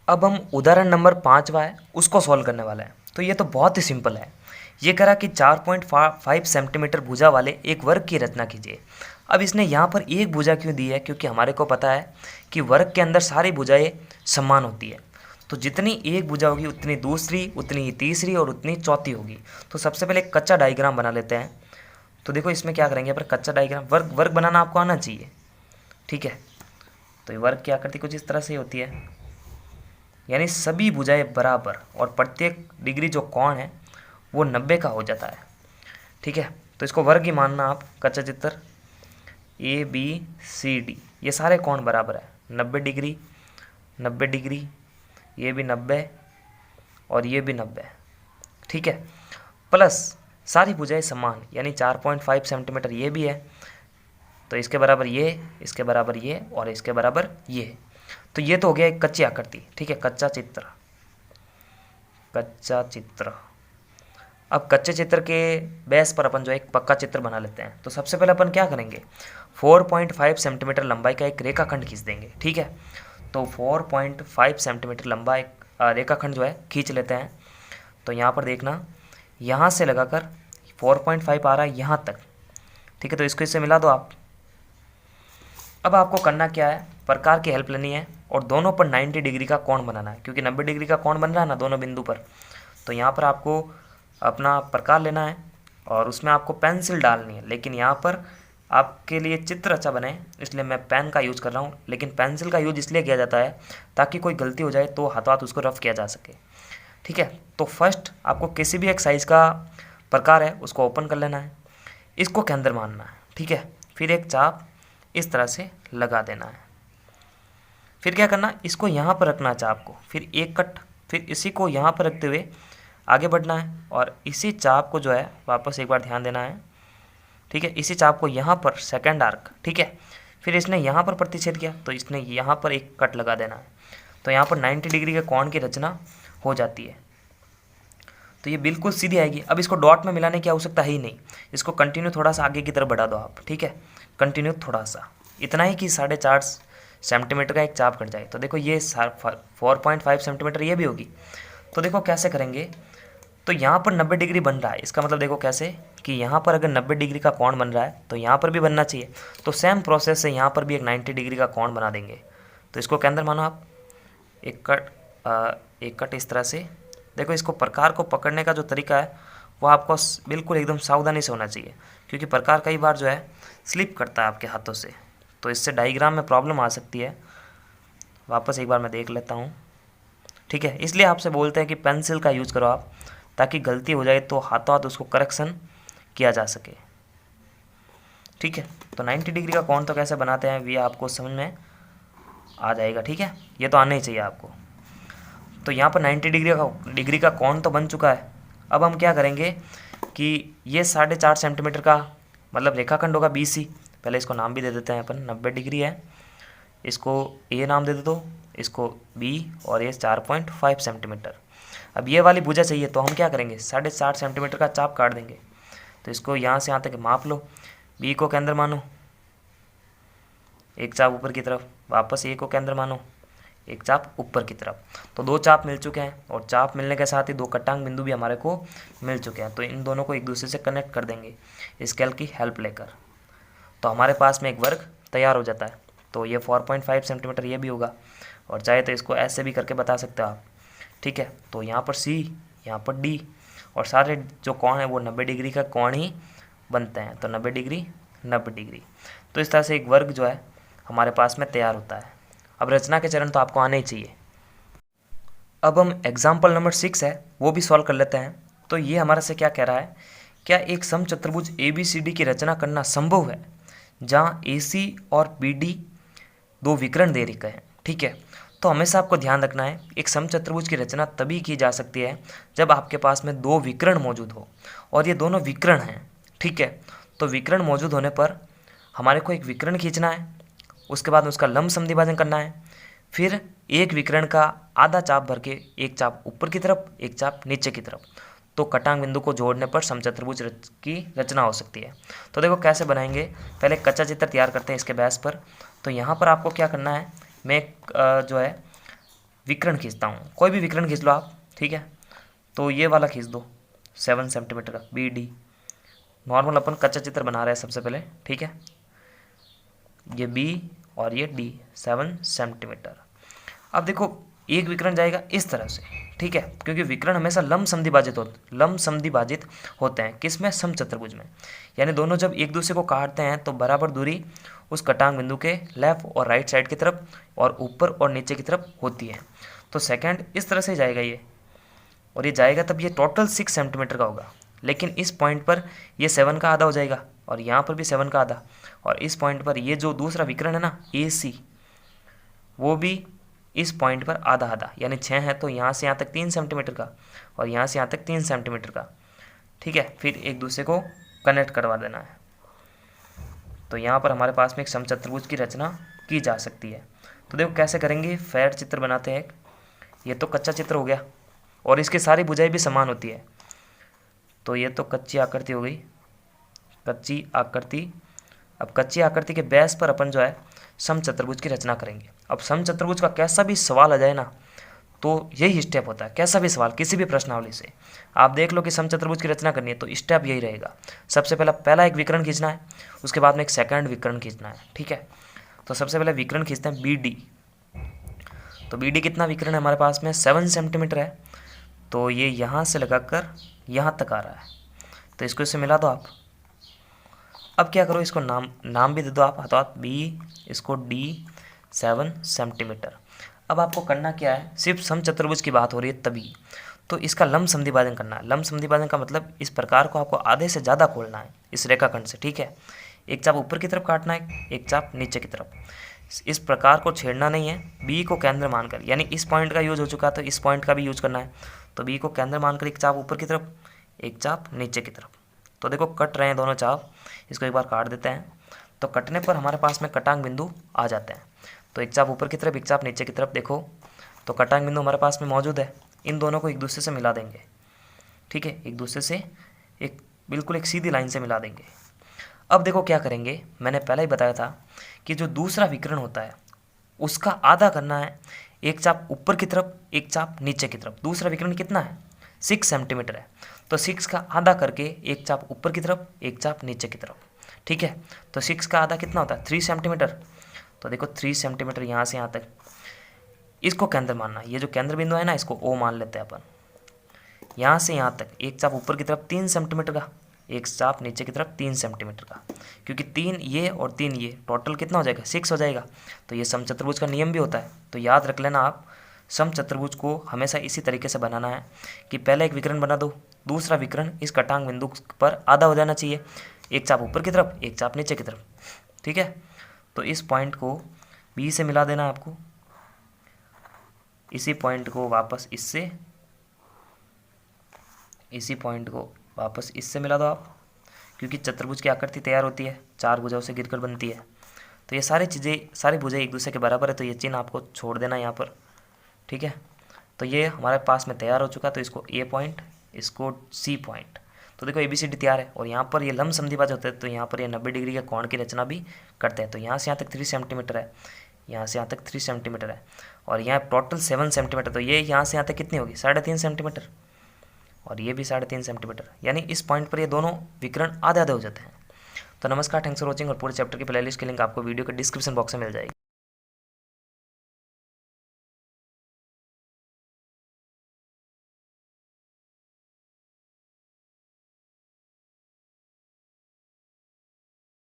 अब हम उदाहरण नंबर 5वां है उसको सॉल्व करने वाला है। तो ये तो बहुत ही सिंपल है। ये करा कि 4.5 सेंटीमीटर भुजा वाले एक वर्ग की रचना कीजिए। अब इसने यहाँ पर एक भुजा क्यों दी है, क्योंकि हमारे को पता है कि वर्ग के अंदर सारी भुजाएं समान होती है। तो जितनी एक भुजा होगी उतनी दूसरी, उतनी ही तीसरी और उतनी चौथी होगी। तो सबसे पहले एक कच्चा डायग्राम बना लेते हैं। तो देखो इसमें क्या करेंगे, पर कच्चा डायग्राम वर्ग वर्ग बनाना आपको आना चाहिए, ठीक है। तो ये वर्ग क्या करती, कुछ इस तरह से होती है, यानी सभी भुजाएं बराबर और प्रत्येक डिग्री जो कोण है वो 90 का हो जाता है, ठीक है। तो इसको वर्ग ही मानना आप। कच्चा चित्र ए बी सी डी, ये सारे कोण बराबर है, 90 डिग्री, 90 डिग्री, ये भी 90 और ये भी 90, ठीक है। प्लस सारी भुजाएं समान, यानी 4.5 सेंटीमीटर ये भी है, तो इसके बराबर ये, इसके बराबर ये और इसके बराबर ये। तो ये तो हो गया एक कच्ची आकृति, ठीक है, कच्चा चित्र। कच्चा चित्र। अब कच्चे चित्र के बेस पर अपन जो एक पक्का चित्र बना लेते हैं। तो सबसे पहले अपन क्या करेंगे, 4.5 सेंटीमीटर लंबाई का एक रेखाखंड खींच देंगे, ठीक है। तो 4.5 सेंटीमीटर लंबा एक रेखाखंड जो है खींच लेते हैं। तो यहाँ पर देखना, यहाँ से लगाकर 4.5 आ रहा है यहाँ तक, ठीक है। तो इसको इससे मिला दो आप। अब आपको करना क्या है, प्रकार की हेल्प लेनी है और दोनों पर 90 डिग्री का कोण बनाना है, क्योंकि 90 डिग्री का कोण बन रहा है ना दोनों बिंदु पर। तो यहाँ पर आपको अपना प्रकार लेना है और उसमें आपको पेंसिल डालनी है, लेकिन यहाँ पर आपके लिए चित्र अच्छा बने इसलिए मैं पेन का यूज़ कर रहा हूँ। लेकिन पेंसिल का यूज इसलिए किया जाता है ताकि कोई गलती हो जाए तो हाथों हाथ उसको रफ किया जा सके, ठीक है। तो फर्स्ट आपको किसी भी एक साइज़ का प्रकार है उसको ओपन कर लेना है, इसको के अंदर मानना है, ठीक है। फिर एक चाप इस तरह से लगा देना है। फिर क्या करना, इसको यहाँ पर रखना है चाप को, फिर एक कट, फिर इसी को यहाँ पर रखते हुए आगे बढ़ना है और इसी चाप को जो है वापस एक बार ध्यान देना है, ठीक है। इसी चाप को यहाँ पर सेकंड आर्क, ठीक है। फिर इसने यहाँ पर प्रतिच्छेद किया तो इसने यहाँ पर एक कट लगा देना है। तो यहाँ पर 90 डिग्री के कोण की रचना हो जाती है। तो ये बिल्कुल सीधी आएगी। अब इसको डॉट में मिलाने की आवश्यकता है ही नहीं, इसको कंटिन्यू थोड़ा सा आगे की तरफ बढ़ा दो आप, ठीक है। कंटिन्यू थोड़ा सा, इतना ही कि 4.5 सेंटीमीटर का एक चाप कट जाए। तो देखो ये 4.5 सेंटीमीटर ये भी होगी। तो देखो कैसे करेंगे, तो यहाँ पर 90 डिग्री बन रहा है, इसका मतलब देखो कैसे कि यहाँ पर अगर 90 डिग्री का कोण बन रहा है तो यहाँ पर भी बनना चाहिए। तो सेम प्रोसेस से यहाँ पर भी एक 90 डिग्री का कोण बना देंगे। तो इसको के अंदर मानो आप एक कट इस तरह से। देखो इसको प्रकार को पकड़ने का जो तरीका है वो आपको बिल्कुल एकदम सावधानी से होना चाहिए, क्योंकि प्रकार कई बार जो है स्लिप करता है आपके हाथों से, तो इससे डायग्राम में प्रॉब्लम आ सकती है। वापस एक बार मैं देख लेता हूँ, ठीक है। इसलिए आपसे बोलते हैं कि पेंसिल का यूज़ करो आप, ताकि गलती हो जाए तो हाथों हाथ उसको करेक्शन किया जा सके, ठीक है। तो 90 डिग्री का कोण तो कैसे बनाते हैं ये आपको समझ में आ जाएगा, ठीक है। ये तो आना ही चाहिए आपको। तो यहाँ पर 90 डिग्री का कोण तो बन चुका है। अब हम क्या करेंगे कि ये 4.5 सेंटीमीटर का मतलब रेखाखंड होगा BC। पहले इसको नाम भी दे देते हैं अपन, 90 डिग्री है, इसको A नाम दे दो, इसको B, और ये 4.5 सेंटीमीटर। अब ये वाली भुजा चाहिए तो हम क्या करेंगे, 4.5 सेंटीमीटर का चाप काट देंगे। तो इसको यहाँ से यहाँ तक माप लो, B को केंद्र मानो, एक चाप ऊपर की तरफ, वापस A को केंद्र मानो, एक चाप ऊपर की तरफ। तो दो चाप मिल चुके हैं और चाप मिलने के साथ ही दो कटांग बिंदु भी हमारे को मिल चुके हैं। तो इन दोनों को एक दूसरे से कनेक्ट कर देंगे स्केल की हेल्प लेकर। तो हमारे पास में एक वर्ग तैयार हो जाता है। तो ये 4.5 सेंटीमीटर ये भी होगा, और चाहे तो इसको ऐसे भी करके बता सकते हो आप, ठीक है। तो यहाँ पर C, यहाँ पर D, और सारे जो कोण है वो 90 डिग्री का कोण ही बनते हैं। तो 90 डिग्री 90 डिग्री। तो इस तरह से एक वर्ग जो है हमारे पास में तैयार होता है। अब रचना के चरण तो आपको आने ही चाहिए। अब हम एग्जाम्पल नंबर 6 है वो भी सॉल्व कर लेते हैं। तो ये हमारे से क्या कह रहा है, क्या एक समचतुर्भुज ABCD की रचना करना संभव है जहाँ AC और BD दो विकर्ण दे रखे हैं, ठीक है। तो हमेशा आपको ध्यान रखना है, एक समचतुर्भुज की रचना तभी की जा सकती है जब आपके पास में दो विकर्ण मौजूद हो, और ये दोनों विकर्ण हैं, ठीक है। तो विकर्ण मौजूद होने पर हमारे को एक विकर्ण खींचना है, उसके बाद उसका लंब समद्विभाजन करना है, फिर एक विकर्ण का आधा चाप भर के एक चाप ऊपर की तरफ एक चाप नीचे की तरफ, तो कटांग बिंदु को जोड़ने पर समचतुर्भुज की रचना हो सकती है। तो देखो कैसे बनाएंगे, पहले कच्चा चित्र तैयार करते हैं इसके बेस पर। तो यहाँ पर आपको क्या करना है, मैं जो है विकर्ण खींचता हूँ, कोई भी विकर्ण खींच लो आप, ठीक है। तो ये वाला खींच दो 7 सेंटीमीटर का बी डी। नॉर्मल अपन कच्चा चित्र बना रहे हैं सबसे पहले, ठीक है। ये बी और ये डी 7 सेंटीमीटर। अब देखो एक विकर्ण जाएगा इस तरह से, ठीक है, क्योंकि विकर्ण हमेशा लंब समद्विभाजित होते हैं किसमें, समचतुर्भुज में। यानी दोनों जब एक दूसरे को काटते हैं तो बराबर दूरी उस कटांग बिंदु के लेफ्ट और राइट साइड की तरफ और ऊपर और नीचे की तरफ होती है। तो सेकंड इस तरह से जाएगा ये, और ये जाएगा तब ये टोटल 6 सेंटीमीटर का होगा। लेकिन इस पॉइंट पर ये 7 का आधा हो जाएगा और यहाँ पर भी 7 का आधा, और इस पॉइंट पर ये जो दूसरा विकर्ण है ना ए सी, वो भी इस पॉइंट पर आधा आधा, यानी 6 है तो यहाँ से यहाँ तक 3 सेंटीमीटर का और यहाँ से यहाँ तक 3 सेंटीमीटर का, ठीक है। फिर एक दूसरे को कनेक्ट करवा देना है। तो यहाँ पर हमारे पास में एक समचतुर्भुज की रचना की जा सकती है। तो देखो कैसे करेंगे, फेयर चित्र बनाते हैं। ये तो कच्चा चित्र हो गया और इसकी सारी भुजाएं भी समान होती है। तो ये तो कच्ची आकृति हो गई, कच्ची आकृति। अब कच्ची आकृति के बेस पर अपन जो है समचतुर्भुज की रचना करेंगे। अब समचतुर्भुज का कैसा भी सवाल आ जाए ना, तो यही स्टेप होता है। कैसा भी सवाल किसी भी प्रश्नावली से आप देख लो कि समचतुर्भुज की रचना करनी है तो स्टेप यही रहेगा। सबसे पहला एक विकर्ण खींचना है, उसके बाद में एक सेकंड विकर्ण खींचना है, ठीक है। तो सबसे पहले विकर्ण खींचते हैं बी डी। तो बी डी कितना विकर्ण है हमारे पास में, 7 सेंटीमीटर है। तो ये यहाँ से लगाकर यहाँ तक आ रहा है, तो इसको इससे मिला दो आप। अब क्या करो, इसको नाम भी दे दो आप हाथों हाथ, बी, इसको डी 7 सेंटीमीटर। अब आपको करना क्या है, सिर्फ समचतुर्भुज की बात हो रही है तभी, तो इसका लंब समद्विभाजन करना है। लंब समद्विभाजन का मतलब इस प्रकार को आपको आधे से ज़्यादा खोलना है इस रेखाखंड से, ठीक है। एक चाप ऊपर की तरफ काटना है, एक चाप नीचे की तरफ। इस प्रकार को छेड़ना नहीं है, बी को केंद्र मानकर, यानी इस पॉइंट का यूज हो चुका तो इस पॉइंट का भी यूज करना है। तो बी को केंद्र मानकर एक चाप ऊपर की तरफ, एक चाप नीचे की तरफ। तो देखो कट रहे हैं दोनों चाप, इसको एक बार काट देते हैं। तो कटने पर हमारे पास में कटांग बिंदु आ जाते हैं। तो एक चाप ऊपर की तरफ, एक चाप नीचे की तरफ, देखो तो कटांग बिंदु हमारे पास में मौजूद है। इन दोनों को एक दूसरे से मिला देंगे, ठीक है, एक दूसरे से बिल्कुल एक सीधी लाइन से मिला देंगे। अब देखो क्या करेंगे, मैंने पहले ही बताया था कि जो दूसरा विकर्ण होता है उसका आधा करना है, एक चाप ऊपर की तरफ, एक चाप नीचे की तरफ। दूसरा विकर्ण कितना है, 6 सेंटीमीटर है, तो 6 का आधा करके एक चाप ऊपर की तरफ, एक चाप नीचे की तरफ, ठीक है। तो 6 का आधा कितना होता है, 3 सेंटीमीटर। तो देखो 3 सेंटीमीटर यहाँ से यहाँ तक, इसको केंद्र मानना है। ये जो केंद्र बिंदु है ना, इसको ओ मान लेते हैं अपन। यहाँ से यहाँ तक एक चाप ऊपर की तरफ 3 सेंटीमीटर का, एक चाप नीचे की तरफ 3 सेंटीमीटर का, क्योंकि 3 ये और 3 ये, टोटल कितना हो जाएगा, 6 हो जाएगा। तो ये समचतुर्भुज का नियम भी होता है, तो याद रख लेना आप। समचतुर्भुज को हमेशा इसी तरीके से बनाना है कि पहले एक विकर्ण बना दो, दूसरा विकर्ण इस कटांग बिंदु पर आधा हो जाना चाहिए, एक चाप ऊपर की तरफ, एक चाप नीचे की तरफ, ठीक है। तो इस पॉइंट को बी से मिला देना आपको, इसी पॉइंट को वापस इससे, इसी पॉइंट को वापस इससे मिला दो आप, क्योंकि चतुर्भुज की आकृति तैयार होती है, 4 भुजाओं से गिरकर बनती है। तो ये सारी भुजाएं एक दूसरे के बराबर है, तो ये चिन्ह आपको छोड़ देना यहाँ पर, ठीक है। तो ये हमारे पास में तैयार हो चुका, तो इसको ए पॉइंट, इसको सी पॉइंट। तो देखो ABCD तैयार है, और यहाँ पर ये लंब समद्विभाजक होते हैं, तो यहाँ पर ये 90 डिग्री के कोण की रचना भी करते हैं। तो यहाँ से यहाँ तक 3 सेंटीमीटर है, यहाँ से यहाँ तक 3 सेंटीमीटर है, और यहाँ टोटल 7 सेंटीमीटर। तो ये यहाँ से यहाँ तक कितनी होगी, 3.5 सेंटीमीटर, और ये भी 3.5 सेंटीमीटर। यानी इस पॉइंट पर ये दोनों विकर्ण आधे आधे हो जाते हैं। तो नमस्कार, थैंक्स फॉर वॉचिंग, और पूरे चैप्टर की प्लेलिस्ट की लिंक आपको वीडियो के डिस्क्रिप्शन बॉक्स में मिल जाएगी।